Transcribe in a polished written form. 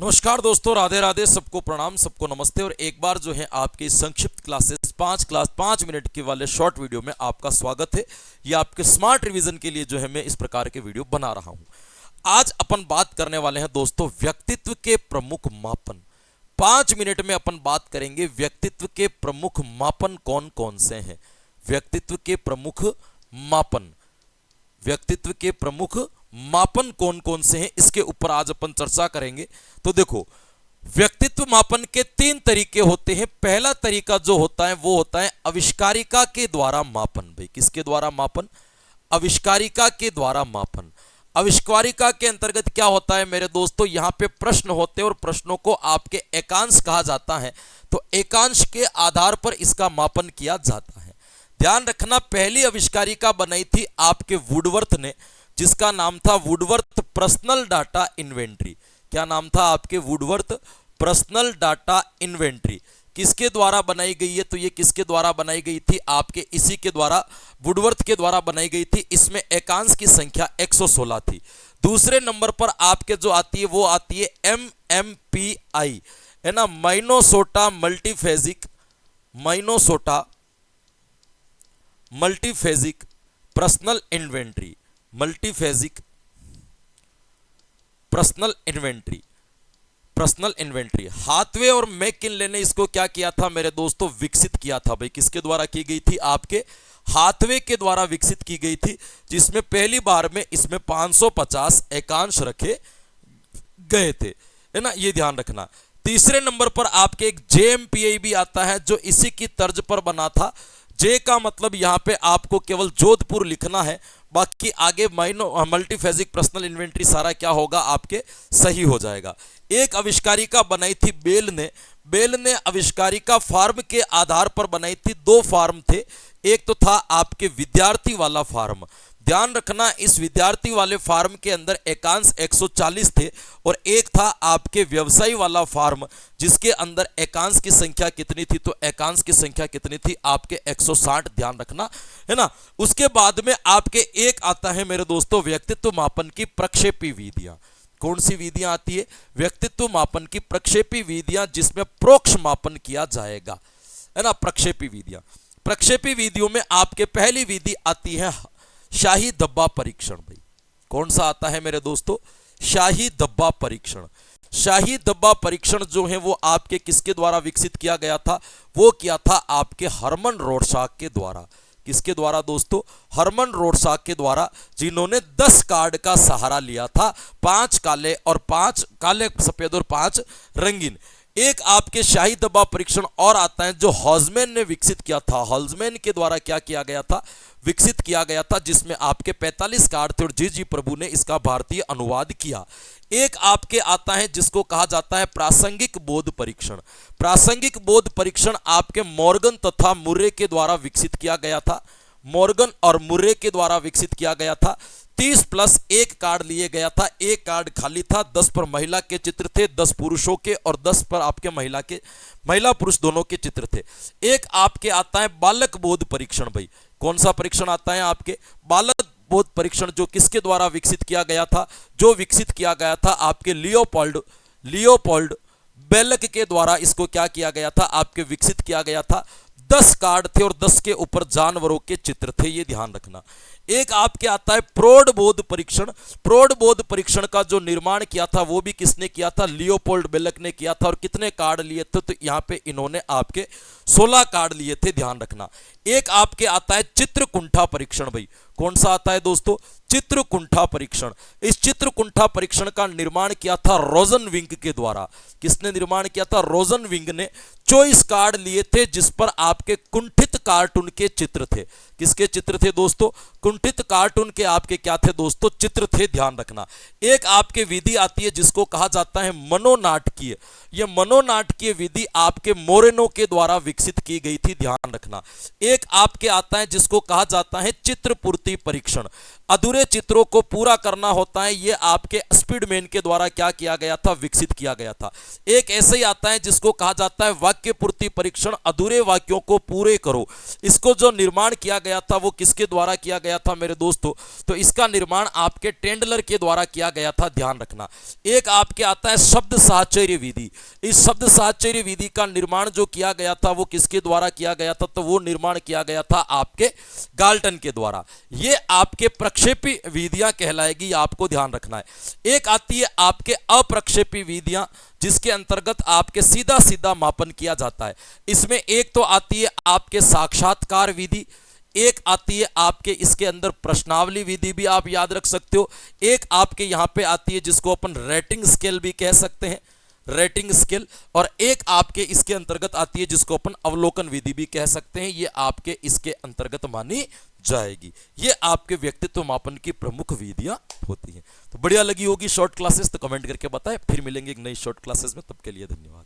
नमस्कार दोस्तों, राधे राधे, सबको प्रणाम, सबको नमस्ते। और एक बार जो है आपकी संक्षिप्त क्लासेस 5 मिनट के वाले शॉर्ट वीडियो में आपका स्वागत है। ये आपके स्मार्ट रिवीजन के लिए जो है मैं इस प्रकार के वीडियो बना रहा हूं। आज अपन बात करने वाले हैं दोस्तों व्यक्तित्व के प्रमुख मापन। 5 मिनट में अपन बात करेंगे व्यक्तित्व के प्रमुख मापन कौन कौन से हैं। व्यक्तित्व के प्रमुख मापन, व्यक्तित्व के प्रमुख मापन कौन कौन से हैं, इसके ऊपर आज अपन चर्चा करेंगे। तो देखो, व्यक्तित्व मापन के 3 तरीके होते हैं। पहला तरीका जो होता है वो होता है आविष्कारिका के द्वारा मापन। भाई किसके द्वारा मापन? आविष्कारिका के द्वारा मापन। आविष्कारिका के अंतर्गत क्या होता है मेरे दोस्तों, यहां पे प्रश्न होते हैं और प्रश्नों को आपके एकांश कहा जाता है। तो एकांश के आधार पर इसका मापन किया जाता है। ध्यान रखना, पहली आविष्कारिका बनाई थी आपके वुडवर्थ ने, जिसका नाम था वुडवर्थ पर्सनल डाटा इन्वेंट्री। क्या नाम था आपके? Woodworth personal data inventory. किसके द्वारा बनाई गई है? तो ये किसके द्वारा बनाई गई थी? आपके इसी के द्वारा, वुडवर्थ के द्वारा बनाई गई थी। इसमें एकांश की संख्या 116 थी। दूसरे नंबर पर आपके जो आती है वो आती है MMPI, है ना, Minnesota multiphasic personal inventory. Multiphasic personal inventory Hathaway और मैकिन्ले ने इसको क्या किया था मेरे दोस्तों? विकसित किया था। भाई किसके द्वारा की गई थी? आपके हाथवे के द्वारा विकसित की गई थी, जिसमें पहली बार में इसमें 550 एकांश रखे गए थे, है ना, ये ध्यान रखना। तीसरे नंबर पर आपके एक JMPI भी आता है, जो इसी की तर्ज पर बना था। जे का मतलब यहां पे आपको केवल जोधपुर लिखना है, बाकी आगे मल्टीफेजिक पर्सनल इन्वेंट्री सारा क्या होगा आपके सही हो जाएगा। एक आविष्कारिका बनाई थी बेल ने आविष्कारिका फार्म के आधार पर बनाई थी। 2 फार्म थे, एक तो था आपके विद्यार्थी वाला फार्म। ध्यान रखना, इस विद्यार्थी वाले फार्म के अंदर एकांश 140 थे, और एक था आपके व्यवसायी वाला फार्म, जिसके अंदर एकांश की संख्या कितनी थी? तो एकांश की संख्या कितनी थी? आपके 160। ध्यान रखना, है ना। उसके बाद में आपके एक आता है मेरे दोस्तों व्यक्तित्व मापन की प्रक्षेपी विधियां। कौन सी विधियां आती है? व्यक्तित्व मापन की प्रक्षेपी विधियां, जिसमें प्रोक्ष मापन किया जाएगा, है ना। प्रक्षेपी विधियों में आपके पहली विधि आती है शाही धब्बा परीक्षण। भाई कौन सा आता है मेरे दोस्तों? शाही धब्बा परीक्षण। शाही धब्बा परीक्षण जो है वो आपके किसके द्वारा विकसित किया गया था? वो किया था आपके हरमन रोडसाक के द्वारा। किसके द्वारा दोस्तों? हरमन रोडसाक के द्वारा, जिन्होंने 10 कार्ड का सहारा लिया था, 5 काले सफेद और 5 रंगीन। एक आपके शाही धब्बा परीक्षण और आता है जो हॉल्जमैन ने विकसित किया था। हॉल्जमैन के द्वारा क्या किया गया था? विकसित किया गया था, जिसमें आपके 45 कार्ड थे और जी प्रभु ने इसका भारतीय अनुवाद किया। एक आपके आता है जिसको कहा जाता है प्रासंगिक बोध परीक्षण। प्रासंगिक बोध परीक्षण आपके मॉर्गन तथा मुर्रे के द्वारा विकसित किया गया था। मॉर्गन और मुर्रे के द्वारा विकसित किया गया था। 30+1 कार्ड लिए गया था, एक कार्ड खाली था। 10 पर महिला के चित्र थे, 10 पुरुषों के, और 10 पर आपके महिला पुरुष दोनों के चित्र थे। एक आपके आता है बालक बोध परीक्षण। भाई कौन सा परीक्षण आता है आपके? बालक बोध परीक्षण, जो किसके द्वारा विकसित किया गया था? जो विकसित किया गया था आपके लियोपोल्ड बेलक के द्वारा इसको क्या किया गया था? आपके विकसित किया गया था। 10 कार्ड थे और 10 के ऊपर जानवरों के चित्र थे, ये ध्यान रखना। एक आपके आता है प्रौढ़ बोध परीक्षण। प्रौढ़ बोध परीक्षण का जो निर्माण किया था वो भी किसने किया था? लियोपोल्ड बेलक ने किया था। और कितने कार्ड लिए थे? तो यहां पे इन्होंने आपके 16 कार्ड लिए थे, ध्यान रखना। एक आपके आता है चित्रकुंठा परीक्षण। भाई कौन सा आता है दोस्तों? चित्रकुंठा परीक्षण। इस चित्रकुंठा परीक्षण का निर्माण किया था रोजनविंग के द्वारा। किसने निर्माण किया था? रोजनविंग ने। 24 कार्ड लिए थे, जिस पर आपके कुंठित कार्टून के चित्र थे। किसके चित्र थे दोस्तों? कुंठित कार्टून के आपके क्या थे दोस्तों? चित्र थे, ध्यान रखना। एक आपके विधि आती है जिसको कहा जाता है मनोनाटकीय। यह मनोनाटकीय विधि आपके मोरेनो के द्वारा विकसित की गई थी, ध्यान रखना। एक आपके आता है जिसको कहा जाता है चित्रपूर्ति पूर्ति परीक्षण, अधूरे चित्रों को पूरा करना होता है, ये आपके स्पीडमैन के द्वारा क्या किया गया था, विकसित किया गया था। एक ऐसे ही आता है जिसको कहा जाता है वाक्य पूर्ति परीक्षण, अधूरे वाक्यों को पूरे करो। इसको जो निर्माण किया गया था वो किसके द्वारा किया गया था मेरे दोस्तों, तो इसका निर्माण आपके टेंडलर के द्वारा किया गया था, ध्यान रखना। एक आपके आता है शब्द साहचर्य विधि। इस शब्द साहचर्य विधि का निर्माण जो किया गया था वो किसके द्वारा किया गया था, तो वो निर्माण किया गया था आपके गाल्टन के द्वारा। ये आपके प्रक्षेपी विधियां कहलाएगी, आपको ध्यान रखना है। एक आती है आपके अप्रक्षेपी विधियां, जिसके अंतर्गत आपके सीधा सीधा मापन किया जाता है। इसमें एक तो आती है आपके साक्षात्कार विधि, एक आती है आपके इसके अंदर प्रश्नावली विधि भी आप याद रख सकते हो, एक आपके यहां पे आती है जिसको अपन रेटिंग स्केल भी कह सकते हैं, रेटिंग स्केल, और एक आपके इसके अंतर्गत आती है जिसको अपन अवलोकन विधि भी कह सकते हैं। ये आपके इसके अंतर्गत मानी जाएगी। ये आपके व्यक्तित्व मापन की प्रमुख विधियां होती हैं। तो बढ़िया लगी होगी शॉर्ट क्लासेस तो कमेंट करके बताएं। फिर मिलेंगे एक नई शॉर्ट क्लासेस में, तब के लिए धन्यवाद।